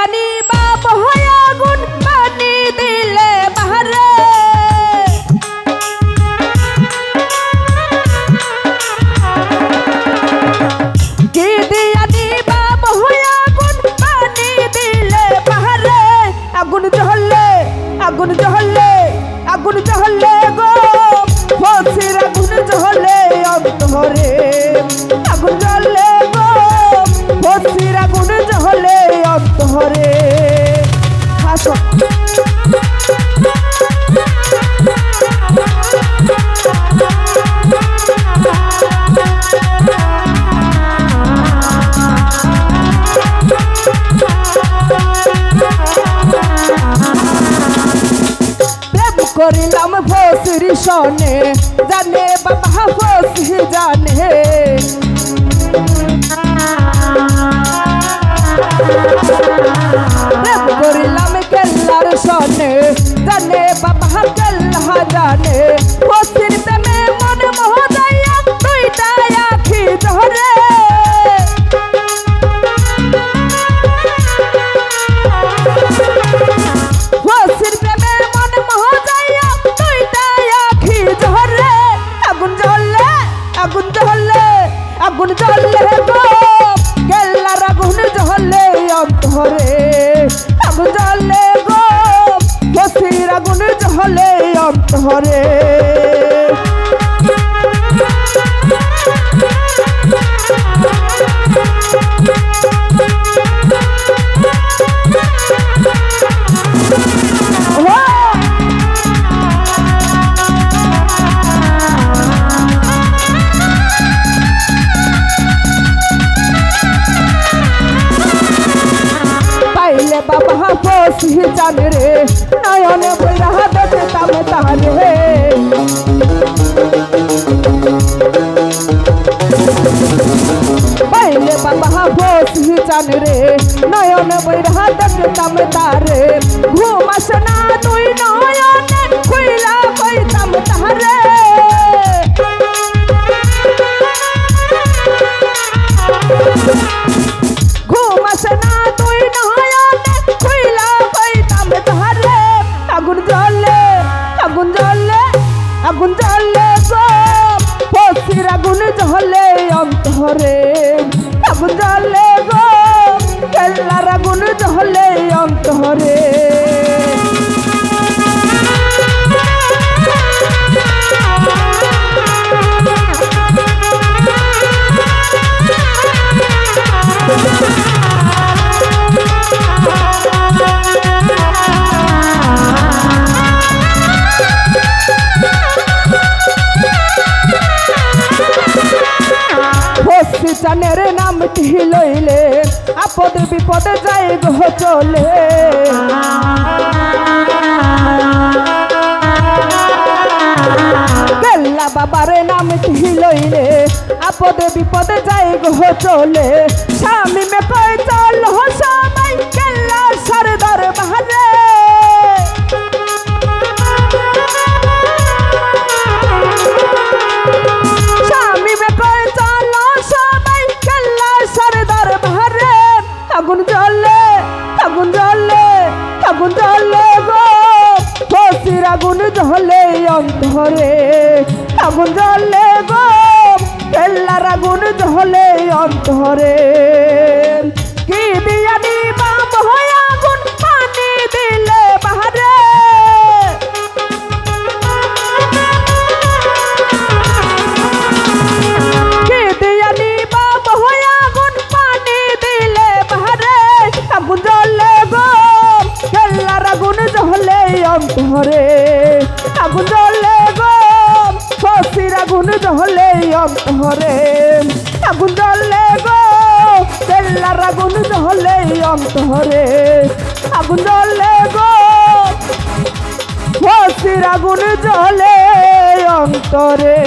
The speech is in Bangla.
দিয়ানি বাপ হয় আগুন পানি দিলে বাহারে কি দিয়ানি বাপ হয় আগুন পানি দিলে বাহারে আগুন জ্বলে আগুন জ্বলে আগুন জ্বলে গো ফসির আগুন জ্বলে অন্তরে আগুন জ্বলে গো ফসির আগুন জ্বলে অন্তরে হাসো করিলাম ফসির সনে জানে বাবা ফসি জানে করিলাম কেল্লার সনে জানে বাবা কেল্লা জানে ফসির প্রেমে মন মোহদাইয়া দুইটা আখি ধরে ফসির প্রেমে মন মোহদাইয়া দুইটা আখি ধরে আগুন জ্বলে আগুন জ্বলে আগুন জ্বলে গো কেল্লার আগুন জ্বলে অন্তরে আগুন জ্বলে গো ফসির আগুন জ্বলে অন্তরে বাবা ফসি জান রে নয়নে বইরা দেখতাম তারে বাইলে বাবা ফসি জান রে নয়নে বইরা দেখতাম তারে ঘুম আসে না তুই নয়নে খুইলা কইতাম তারে ঘুম আসে না তুই নয়নে খুইলা কইতাম তারে আগুন জ্বলে আগুন জ্বলে আগুন জ্বলে গো ফসির আগুন জ্বলে অন্তরে আগুন জ্বলে গো কেল্লার আগুন জ্বলে অন্তরে ফসি জানের নামটি লইলে আপদ বিপদে যাই গো চলে কেল্লা বাবার নামটি লইলে আপদ বিপদে যাই গো চলে স্বামী মে কই চল সবাই কেল্লা সরদার বাহারে আগুন জ্বলে আগুন জ্বলে আগুন জ্বলে গো ফসির আগুন জ্বলে অন্তরে আগুন জ্বলে গো কেল্লার আগুন জ্বলে অন্তরে কি দিয়ানি বাপ হয় আগুন পানি দিলে বাহারে কি দিয়ানি বাপ হয় আগুন পানি দিলে বাহারে আগুন জ্বলে গো কেল্লার আগুন জ্বলে অন্তরে আগুন জ্বলে গো ফসির আগুন জ্বলে অন্তরে আগুন জ্বলে গো কেল্লার আগুন জ্বলে অন্তরে আগুন জ্বলে গো ফসির আগুন জ্বলে অন্তরে।